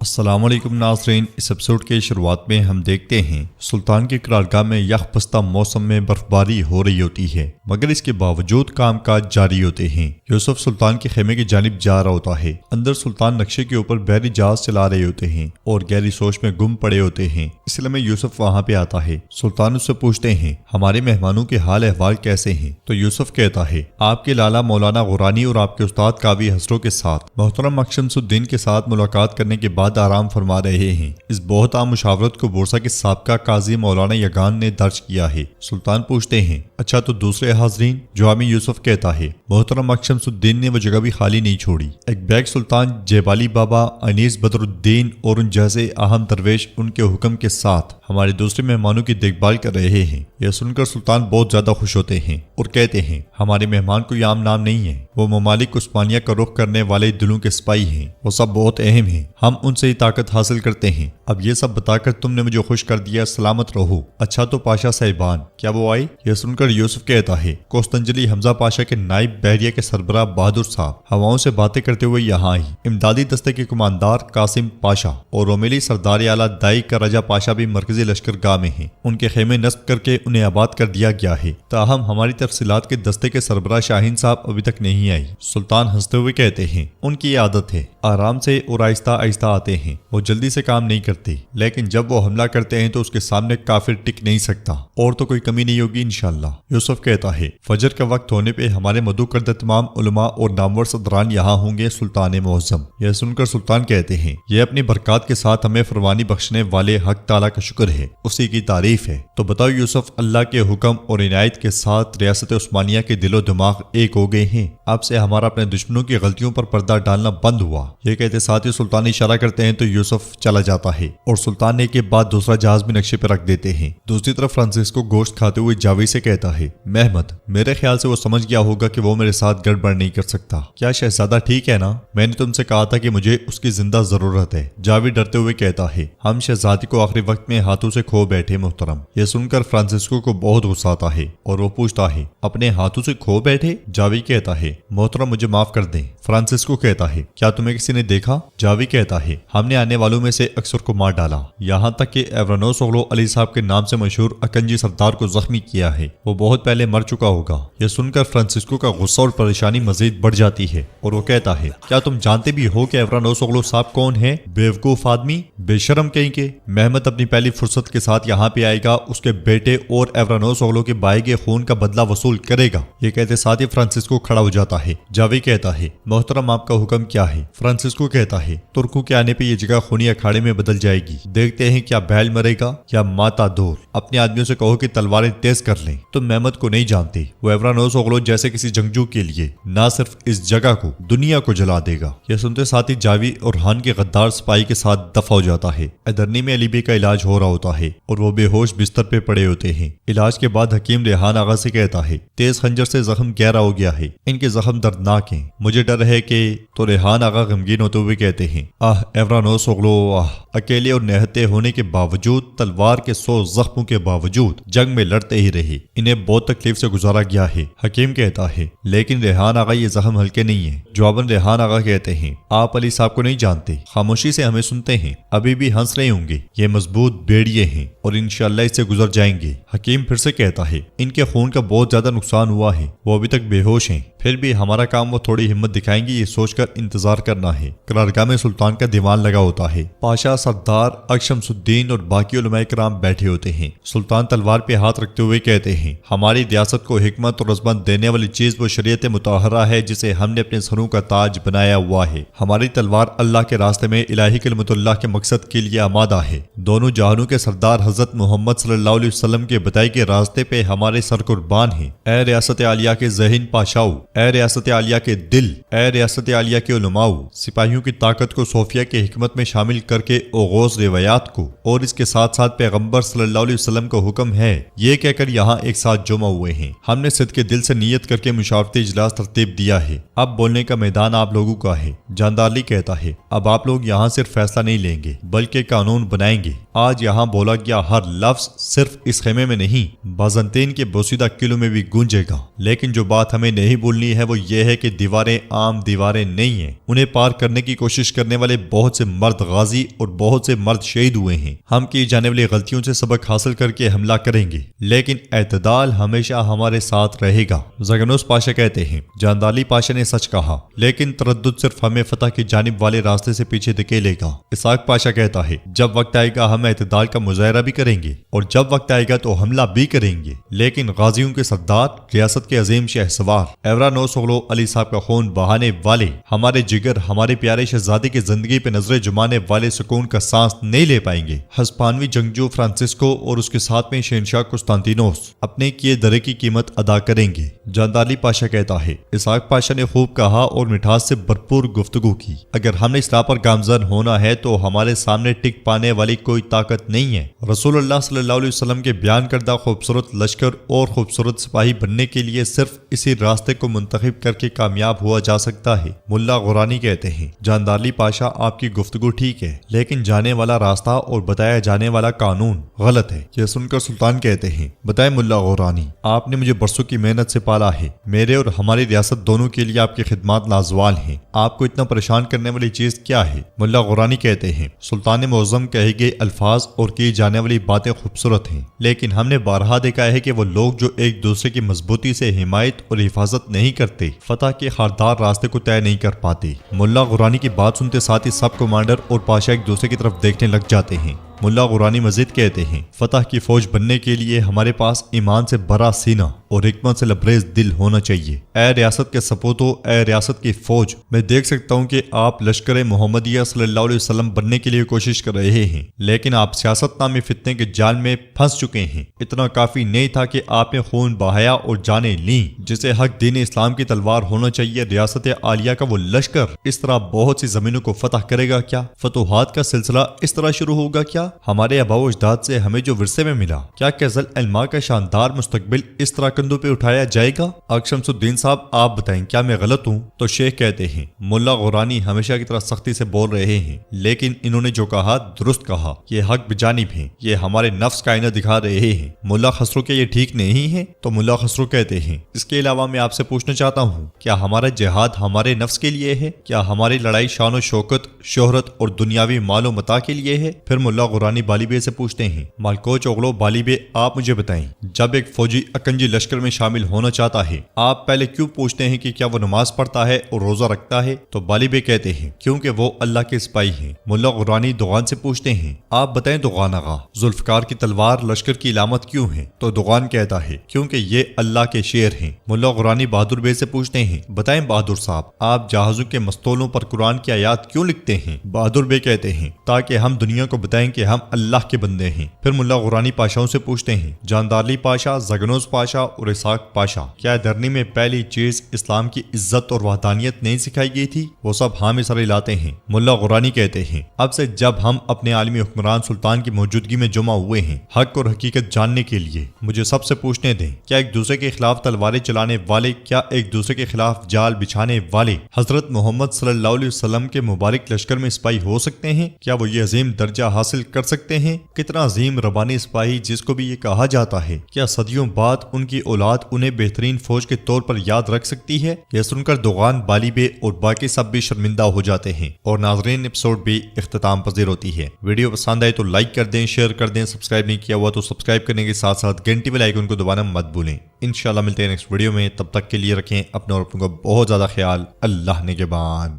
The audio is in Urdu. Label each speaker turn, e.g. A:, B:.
A: السلام علیکم ناظرین، اس ایپیسوڈ کے شروعات میں ہم دیکھتے ہیں سلطان کی قرارگاہ میں یخ بستہ موسم میں برفباری ہو رہی ہوتی ہے، مگر اس کے باوجود کام کاج جاری ہوتے ہیں۔ یوسف سلطان کے خیمے کی جانب جا رہا ہوتا ہے۔ اندر سلطان نقشے کے اوپر بحری جہاز چلا رہے ہوتے ہیں اور گہری سوچ میں گم پڑے ہوتے ہیں۔ اس لیے میں یوسف وہاں پہ آتا ہے۔ سلطان اس سے پوچھتے ہیں ہمارے مہمانوں کے حال احوال کیسے ہیں؟ تو یوسف کہتا ہے آپ کے لالا مولانا غورانی اور آپ کے استاد قاضی خسرو کے ساتھ محترم شمس الدین کے ساتھ ملاقات کرنے کے بعد آرام فرما رہے ہیں۔ اس بہت عام مشاورت کو بورسا کے سابقہ قاضی مولانا یگان نے درج کیا ہے۔ سلطان پوچھتے ہیں اچھا تو دوسرے حاضرین؟ جواب میں یوسف کہتا ہے محترم شمس الدین نے وہ جگہ بھی خالی نہیں چھوڑی۔ ایک بیگ سلطان جیبالی بابا، انیس بدر الدین اور ان جیسے اہم درویش ان کے حکم کے ساتھ ہمارے دوسرے مہمانوں کی دیکھ بھال کر رہے ہیں۔ یہ سن کر سلطان بہت زیادہ خوش ہوتے ہیں اور کہتے ہیں ہمارے مہمان کوئی عام نام نہیں ہے، وہ ممالک عثمانیہ کا رخ کرنے والے دلوں کے سپاہی ہیں، وہ سب بہت اہم ہیں، ہم ان سے ہی طاقت حاصل کرتے ہیں۔ اب یہ سب بتا کر تم نے مجھے خوش کر دیا، سلامت رہو۔ اچھا تو پاشا صاحبان کیا وہ آئے؟ یہ سن کر یوسف کہتا ہے کوستنجلی حمزہ پاشا کے نائب بحریہ کے سربراہ بہادر صاحب ہواؤں سے باتیں کرتے ہوئے یہاں ہی، امدادی دستے کے کماندار قاسم پاشا اور رومیلی سردار اعلیٰ دائی کا رجا پاشا بھی مرکزی لشکر گاہ میں ہیں۔ ان کے خیمے نصب کر کے انہیں آباد کر دیا گیا ہے، تاہم ہماری تفصیلات کے دستے کے سربراہ شاہین صاحب ابھی تک نہیں آئی۔ سلطان ہنستے ہوئے کہتے ہیں ان کی عادت ہے، آرام سے اور آہستہ آہستہ آتے ہیں، وہ جلدی سے کام نہیں کرتے، لیکن جب وہ حملہ کرتے ہیں تو اس کے سامنے کافر ٹک نہیں سکتا، اور تو کوئی کمی نہیں ہوگی انشاءاللہ۔ یوسف کہتا ہے فجر کا وقت ہونے پہ ہمارے مدعو کردہ تمام علماء اور نامور صدران یہاں ہوں گے سلطان معظم۔ یہ سن کر سلطان کہتے ہیں یہ اپنی برکات کے ساتھ ہمیں فروانی بخشنے والے حق تعالیٰ کا شکر ہے، اسی کی تعریف ہے۔ تو بتاؤ یوسف، اللہ کے حکم اور عنایت کے ساتھ ریاست عثمانیہ کے دل و دماغ ایک ہو گئے ہیں، اب سے ہمارا اپنے دشمنوں کی غلطیوں پر پردہ ڈالنا بند ہوا۔ یہ کہتے ساتھ ہی سلطان اشارہ کرتے ہیں تو یوسف چلا جاتا ہے اور سلطان نے کے بعد دوسرا جہاز بھی نقشے پہ رکھ دیتے ہیں۔ دوسری طرف فرانسسکو گوشت کھاتے ہوئے جاوی سے کہتا ہے محمد، میرے خیال سے وہ سمجھ گیا ہوگا کہ وہ میرے ساتھ گڑبڑ نہیں کر سکتا۔ کیا شہزادہ ٹھیک ہے نا؟ میں نے تم سے کہا تھا کہ مجھے اس کی زندہ ضرورت ہے۔ جاوی ڈرتے ہوئے کہتا ہے ہم شہزادی کو آخری وقت میں ہاتھوں سے کھو بیٹھے محترم۔ یہ سن کر فرانسسکو کو بہت غصہ آتا ہے اور وہ پوچھتا ہے اپنے ہاتھوں سے کھو بیٹھے؟ جاوی کہتا ہے محترم مجھے معاف کر دیں۔ فرانسسکو کہتا ہے کیا تمہیں کسی نے دیکھا؟ جاوی کہتا ہے ہم نے آنے والوں میں سے اکثر کو مار ڈالا، یہاں تک کہ ایورانوس اوغلو علی صاحب کے نام سے مشہور اکنجی سردار کو زخمی کیا ہے، وہ بہت پہلے مر چکا ہوگا۔ یہ سن کر فرانسسکو کا غصہ اور پریشانی مزید بڑھ جاتی ہے اور وہ کہتا ہے کیا تم جانتے بھی ہو کہ ایورانوس اوغلو صاحب کون ہے؟ بیوقوف آدمی، بے شرم کہیں کے۔ محمد اپنی پہلی فرصت کے ساتھ یہاں پہ آئے گا، اس کے بیٹے اور ایورانوس اوغلو کے بھائی کے خون کا بدلہ وصول کرے گا۔ یہ کہتے ساتھ ہی فرانسسکو کھڑا ہو جاتا ہے۔ جاوی کہتا ہے محترم آپ کا حکم کیا ہے؟ فرانسسکو کہتا ہے ترکوں کے آنے پہ یہ جگہ خونی اکھاڑے میں بدل جائے گی، دیکھتے ہیں کیا بیل مرے گا یا ماتا دور۔ اپنے آدمیوں سے کہو کہ تلواریں تیز کر لیں۔ تم محمد کو نہیں جانتے، وہ ایورانوس اوغلو جیسے کسی جنگجو کے لیے نہ صرف اس جگہ کو دنیا کو جلا دے گا۔ یہ سنتے ساتھ ہی جاوی اور ہان کے غدار سپاہی کے ساتھ دفع ہو جاتا ہے۔ ادرنی میں علی بے کا علاج ہو رہا ہوتا ہے اور وہ بے ہوش بستر پہ پڑے ہوتے ہیں۔ علاج کے بعد حکیم ریحان آغا سے کہتا ہے تیز خنجر سے زخم گہرا ہو گیا ہے، ان کے زخم دردناک ہیں، مجھے ڈر ہے کہ… تو ریحان آغا غمگین ہوتے ہوئے کہتے ہیں ایورانوس اوغلو اکیلے اور نہتے ہونے کے باوجود، تلوار کے 100 زخموں کے باوجود جنگ میں لڑتے ہی رہے، انہیں بہت تکلیف سے گزارا گیا ہے۔ حکیم کہتا ہے لیکن ریحان آغا یہ زخم ہلکے نہیں ہیں۔ جواباً ریحان آغا کہتے ہیں آپ علی صاحب کو نہیں جانتے، خاموشی سے ہمیں سنتے ہیں، ابھی بھی ہنس رہے ہوں گے، یہ مضبوط بیڑیے ہیں اور انشاءاللہ اس سے گزر جائیں گے۔ حکیم پھر سے کہتا ہے ان کے خون کا بہت زیادہ نقصان ہوا ہے، وہ ابھی تک بے ہوش ہیں، پھر بھی ہمارا کام وہ تھوڑی ہمت دکھائیں گے، یہ سوچ کر انتظار کرنا ہے۔ قرارگاہ میں سلطان کا دیوان لگا ہوتا ہے، پاشا، سردار شمس الدین اور باقی علماء کرام بیٹھے ہوتے ہیں۔ سلطان تلوار پہ ہاتھ رکھتے ہوئے کہتے ہیں ہماری ریاست کو حکمت اور عظمت دینے والی چیز وہ شریعت مطہرہ ہے جسے ہم نے اپنے سروں کا تاج بنایا ہوا ہے۔ ہماری تلوار اللہ کے راستے میں الہی کلمت اللہ کے مقصد کے لیے آمادہ ہے۔ دونوں جہانوں کے سردار حضرت محمد صلی اللہ علیہ وسلم کے بتائے کے راستے پہ ہمارے سر قربان ہیں۔ اے ریاست عالیہ کے ذہین پاشاؤ، اے ریاست عالیہ کے دل، اے ریاست عالیہ کے علماء، سپاہیوں کی طاقت کو صوفیہ کے حکمت میں شامل کر کے اوغوز روایات کو اور اس کے ساتھ ساتھ پیغمبر صلی اللہ علیہ وسلم کو حکم ہے، یہ کہہ کر یہاں ایک ساتھ جمع ہوئے ہیں۔ ہم نے صدق کے دل سے نیت کر کے مشاورتی اجلاس ترتیب دیا ہے، اب بولنے کا میدان آپ لوگوں کا ہے۔ جاندارلی کہتا ہے اب آپ لوگ یہاں صرف فیصلہ نہیں لیں گے بلکہ قانون بنائیں گے۔ آج یہاں بولا گیا ہر لفظ صرف اس خیمے میں نہیں بازنطین کے بوسیدہ قلعوں میں بھی گونجے گا، لیکن جو بات ہمیں نہیں بھولنی ہے وہ یہ ہے کہ دیواریں عام دیواریں نہیں ہیں، انہیں پار کرنے کی کوشش کرنے والے بہت سے مرد غازی اور بہت سے مرد شہید ہوئے ہیں۔ ہم کی جانے والی غلطیوں سے سبق حاصل کر کے حملہ کریں گے، لیکن اعتدال ہمیشہ ہمارے ساتھ رہے گا۔ زگنوس پاشا کہتے ہیں جاندالی پاشا نے سچ کہا، لیکن تردد صرف ہمیں فتح کی جانب والے راستے سے پیچھے دھکیلے گا۔ اسحاق پاشا کہتا ہے جب وقت آئے گا ہم اعتدال کا مظاہرہ بھی کریں گے، اور جب وقت آئے گا تو حملہ بھی کریں گے، لیکن غازیوں کے سردار، ریاست کے عظیم شہ سوار، ایورا نوس اغلو علی صاحب کا خون بہانے والے، ہمارے جگر، ہمارے پیارے شہزادے کی زندگی پہ نظریں جمانے والے سکون کا سانس نہیں لے پائیں گے۔ ہسپانوی جنگجو فرانسسکو اور اس کے ساتھ میں شہنشاہ قسطنطینوس اپنے کیے درے کی قیمت ادا کریں گے۔ جاندالی پاشا کہتا ہے اسحاق پاشا نے خوب کہا اور مٹھاس سے بھرپور گفتگو کی، اگر ہم نے اصلاح پر گامزن ہونا ہے تو ہمارے سامنے ٹک پانے والی کوئی طاقت نہیں ہے۔ رسول اللہ صلی اللہ علیہ وسلم کے بیان کردہ خوبصورت لشکر اور خوبصورت سپاہی بننے کے لیے صرف اسی راستے کو منتخب کر کے کامیاب ہوا جا سکتا ہے۔ ملا غورانی کہتے ہیں جاندالی پاشا آپ کی گفتگو ٹھیک ہے، لیکن جانے والا راستہ اور بتایا جانے والا قانون غلط ہے۔ یہ سن کر سلطان کہتے ہیں بتائیں ملا غورانی، آپ نے مجھے برسوں کی محنت سے پالا ہے، میرے اور ہماری ریاست دونوں کے لیے آپ کی خدمات لازوال ہیں، آپ کو اتنا پریشان کرنے والی چیز کیا ہے؟ ملا غورانی کہتے ہیں سلطان معظم کہے گئے الفاظ اور کی جانے والی باتیں خوبصورت ہیں، لیکن ہم نے بارہا دیکھا ہے کہ وہ لوگ جو ایک دوسرے کی مضبوطی سے حمایت اور حفاظت نہیں کرتے فتح کے خاردار راستے کو طے نہیں کر پاتے۔ ملا غورانی کی بات سنتے ساتھ ہی سب کمانڈر اور پاشا ایک دوسرے کی طرف دیکھنے لگ جاتے ہیں۔ ملا غورانی مزید کہتے ہیں فتح کی فوج بننے کے لیے ہمارے پاس ایمان سے بھرا سینہ اور حکمت سے لبریز دل ہونا چاہیے۔ اے ریاست کے سپوتو، اے ریاست کی فوج، میں دیکھ سکتا ہوں کہ آپ لشکر محمدیہ صلی اللہ علیہ وسلم بننے کے لیے کوشش کر رہے ہیں، لیکن آپ سیاست نامی فتنے کے جال میں پھنس چکے ہیں۔ اتنا کافی نہیں تھا کہ آپ نے خون بہایا اور جانیں لیں، جسے حق دین اسلام کی تلوار ہونا چاہیے۔ ریاست عالیہ کا وہ لشکر اس طرح بہت سی زمینوں کو فتح کرے گا کیا؟ فتوحات کا سلسلہ اس طرح شروع ہوگا کیا؟ ہمارے آباء و اجداد سے ہمیں جو ورثے میں ملا، کیا کیزل علماء کا شاندار مستقبل اس طرح کندھوں پہ اٹھایا جائے گا؟ شمس الدین صاحب آپ بتائیں کیا میں غلط ہوں؟ تو شیخ کہتے ہیں ملا غورانی ہمیشہ کی طرح سختی سے بول رہے ہیں، لیکن انہوں نے جو کہا درست کہا، یہ حق بجانب ہیں، یہ ہمارے نفس کا آئینہ دکھا رہے ہیں۔ ملا خسرو کے یہ ٹھیک نہیں ہے؟ تو ملا خسرو کہتے ہیں اس کے علاوہ میں آپ سے پوچھنا چاہتا ہوں کیا ہمارا جہاد ہمارے نفس کے لیے ہے؟ کیا ہماری لڑائی شان و شوکت، شہرت اور دنیاوی مال و متاع کے لیے ہے؟ پھر ملا غورانی بالی بے سے پوچھتے ہیں مالکوچ اوغلو بالی بے، آپ مجھے بتائیں جب ایک فوجی اکنجی لشکر میں شامل ہونا چاہتا ہے آپ پہلے کیوں پوچھتے ہیں کہ کیا وہ نماز پڑھتا ہے اور روزہ رکھتا ہے؟ تو بالی بے کہتے ہیں کیونکہ وہ اللہ کے سپاہی ہیں۔ ملا غورانی دوغان سے پوچھتے ہیں آپ بتائیں دوغان آغا، ذوالفقار کی تلوار لشکر کی علامت کیوں ہے؟ تو دوغان کہتا ہے کیونکہ یہ اللہ کے شیر ہیں۔ ملا غورانی بہادر بے سے پوچھتے ہیں بتائیں بہادر صاحب، آپ جہازوں کے مستولوں پر قرآن کی آیات کیوں لکھتے ہیں؟ بہادر بے کہتے ہیں تاکہ ہم دنیا کو بتائیں کہ ہم اللہ کے بندے ہیں۔ پھر ملا غورانی پاشاؤں سے پوچھتے ہیں جاندالی پاشا، زگنوس پاشا اور اسحاق پاشا، کیا دھرنی میں پہلی چیز اسلام کی عزت اور وحدانیت نہیں سکھائی گئی تھی؟ وہ سب ہاں میں سر لاتے ہیں۔ ملا غورانی کہتے ہیں اب سے جب ہم اپنے عالمی حکمران سلطان کی موجودگی میں جمع ہوئے ہیں حق اور حقیقت جاننے کے لیے، مجھے سب سے پوچھنے دیں کیا ایک دوسرے کے خلاف تلواریں چلانے والے، کیا ایک دوسرے کے خلاف جال بچھانے والے حضرت محمد صلی اللہ علیہ وسلم کے مبارک لشکر میں سپاہی ہو سکتے ہیں؟ کیا وہ یہ عظیم درجہ حاصل کر سکتے ہیں؟ کتنا عظیم ربانی سپاہی جس کو بھی یہ کہا جاتا ہے، کیا صدیوں بعد ان کی اولاد انہیں بہترین فوج کے طور پر یاد رکھ سکتی ہے؟ یہ سن کر دوغان، بالی بے اور باقی سب بھی شرمندہ ہو جاتے ہیں اور ناظرین ایپیسوڈ بھی اختتام پذیر ہوتی ہے۔ ویڈیو پسند آئے تو لائک کر دیں، شیئر کر دیں، سبسکرائب نہیں کیا ہوا تو سبسکرائب کرنے کے ساتھ ساتھ گھنٹی والے آئیکن کو دبانا مت بھولیں۔ انشاءاللہ ملتے ہیں نیکسٹ ویڈیو میں، تب تک کے لیے رکھیں اپنا اور اپنوں کا بہت زیادہ خیال۔ اللہ نگہبان۔